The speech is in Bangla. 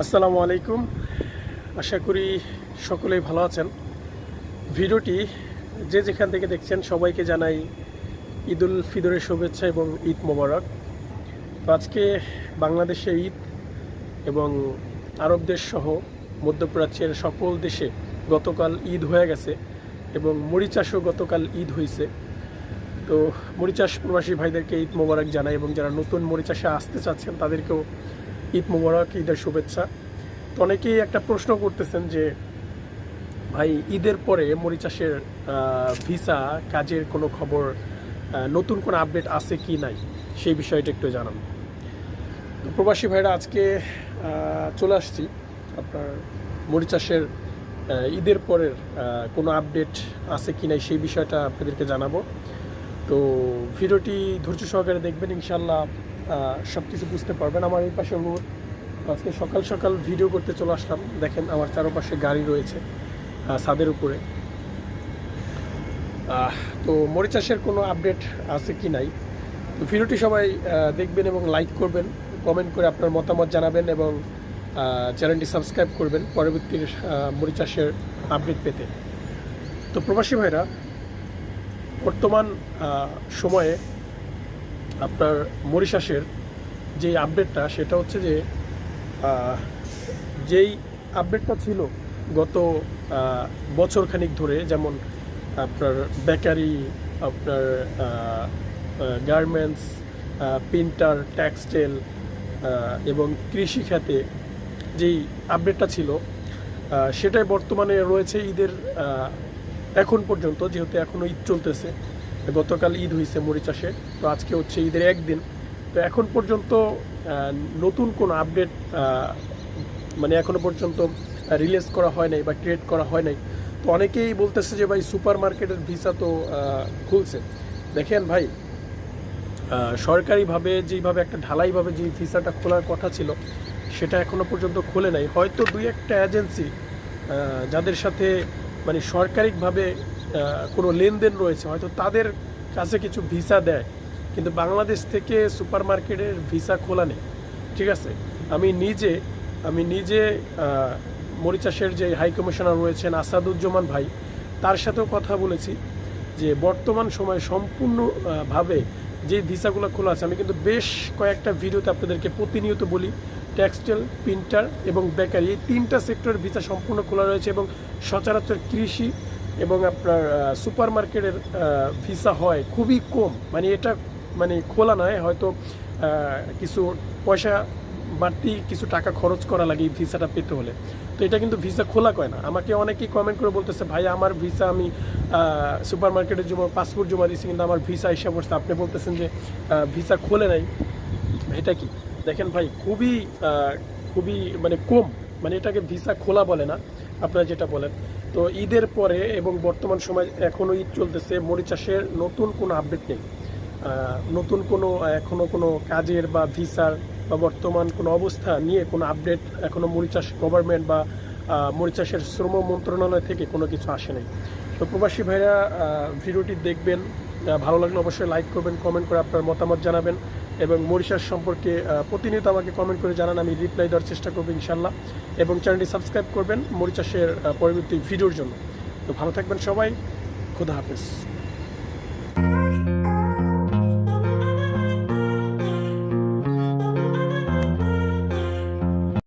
আসসালামু আলাইকুম। আশা করি সকলেই ভালো আছেন। ভিডিওটি যে যেখান থেকে দেখছেন সবাইকে জানাই ঈদ উল ফিতরের শুভেচ্ছা এবং ঈদ মোবারক। তো আজকে বাংলাদেশে ঈদ এবং আরব দেশ সহ মধ্যপ্রাচ্যের সকল দেশে গতকাল ঈদ হয়ে গেছে এবং মরিচাষও গতকাল ঈদ হয়েছে। তো মরিচাষ প্রবাসী ভাইদেরকে ঈদ মোবারক জানাই এবং যারা নতুন মরিচাষে আসতে চাচ্ছেন তাদেরকেও ঈদ মোবারক, ঈদের শুভেচ্ছা। তো অনেকেই একটা প্রশ্ন করতেছেন যে ভাই ঈদের পরে মরিচাষের ভিসা কাজের কোনো খবর, নতুন কোনো আপডেট আছে কি নাই, সেই বিষয়টা একটু জানান। প্রবাসী ভাইরা আজকে চলে আসছি আপনার মরিচাষের ঈদের পরের কোনো আপডেট আছে কি নাই সেই বিষয়টা আপনাদেরকে জানাবো। তো ভিডিওটি ধৈর্য সহকারে দেখবেন, ইনশাল্লাহ সব কিছু বুঝতে পারবেন। আমার এই পাশে রোড, আজকে সকাল সকাল ভিডিও করতে চলে আসলাম। দেখেন আমার চারপাশে গাড়ি রয়েছে ছাদের উপরে। তো মরিচাষের কোনো আপডেট আছে কি নাই, তো ভিডিওটি সবাই দেখবেন এবং লাইক করবেন, কমেন্ট করে আপনার মতামত জানাবেন এবং চ্যানেলটি সাবস্ক্রাইব করবেন পরবর্তী মরিচাষের আপডেট পেতে। তো প্রবাসী ভাইরা বর্তমান সময়ে আপনার মরিচাষের যে আপডেটটা সেটা হচ্ছে যে যেই আপডেটটা ছিল গত বছরখানিক ধরে, যেমন আপনার বেকারি, আপনার গার্মেন্টস, প্রিন্টার, টেক্সটাইল এবং কৃষি খাতে যেই আপডেটটা ছিল সেটাই বর্তমানে রয়েছে ঈদের এখন পর্যন্ত। যেহেতু এখনও ঈদ চলতেছে, গতকাল ঈদ হয়েছে মরিচাষে, তো আজকে হচ্ছে ঈদের একদিন। তো এখন পর্যন্ত নতুন কোনো আপডেট মানে এখনও পর্যন্ত রিলিজ করা হয় নাই বা ক্রিয়েট করা হয় নাই। তো অনেকেই বলতেছে যে ভাই সুপার মার্কেটের ভিসা তো খুলছে। দেখেন ভাই, সরকারিভাবে যেইভাবে একটা ঢালাইভাবে যে ভিসাটা খোলার কথা ছিল সেটা এখনও পর্যন্ত খোলে নাই। হয়তো দুই একটা এজেন্সি যাদের সাথে মানে সরকারিভাবে কোনো লেনদেন রয়েছে, হয়তো তাদের কাছে কিছু ভিসা দেয়, কিন্তু বাংলাদেশ থেকে সুপার মার্কেটের ভিসা খোলা নেই। ঠিক আছে, আমি নিজে মরিচাষের যে হাই কমিশনার রয়েছেন আসাদুজ্জামান ভাই, তার সাথেও কথা বলেছি যে বর্তমান সময়ে সম্পূর্ণভাবে যে ভিসাগুলো খোলা আছে। আমি কিন্তু বেশ কয়েকটা ভিডিওতে আপনাদেরকে প্রতিনিয়ত বলি টেক্সটাইল, প্রিন্টার এবং বেকারি, এই তিনটা সেক্টরের ভিসা সম্পূর্ণ খোলা রয়েছে এবং সচরাচর কৃষি এবং আপনার সুপার মার্কেটের ভিসা হয় খুবই কম। মানে এটা মানে খোলা নয়, হয়তো কিছু পয়সা বাড়তি কিছু টাকা খরচ করা লাগে এই ভিসাটা পেতে হলে। তো এটা কিন্তু ভিসা খোলা কয় না। আমাকে অনেকেই কমেন্ট করে বলতেছে ভাই আমার ভিসা, আমি সুপার মার্কেটের জন্য পাসপোর্ট জমা দিয়েছি কিন্তু আমার ভিসা এসে পড়ছে, আপনি বলতেছেন যে ভিসা খোলে নাই, এটা কি? দেখেন ভাই, খুবই মানে কম, মানে এটাকে ভিসা খোলা বলে না, আপনারা যেটা বলেন। তো ঈদের পরে এবং বর্তমান সময় এখনও ঈদ চলতেছে, মরিচাষের নতুন কোনো আপডেট নেই। নতুন কোনো এখনও কোনো কাজের বা ভিসার বা বর্তমান কোনো অবস্থা নিয়ে কোনো আপডেট এখনও মরিচাষ গভর্নমেন্ট বা মরিচাষের শ্রম মন্ত্রণালয় থেকে কোনো কিছু আসে নাই। তো প্রবাসী ভাইরা ভিডিওটি দেখবেন, ভালো লাগলে অবশ্যই লাইক করবেন, কমেন্ট করে আপনার মতামত জানাবেন এবং মরিচাষ সম্পর্কে প্রতিনিয়ত আমাকে কমেন্ট করে জানান, আমি রিপ্লাই দেওয়ার চেষ্টা করবো ইনশাল্লাহ। এবং চ্যানেলটি সাবস্ক্রাইব করবেন মরিচাষের পরবর্তী ভিডিওর জন্য। তো ভালো থাকবেন সবাই, খোদা হাফেজ।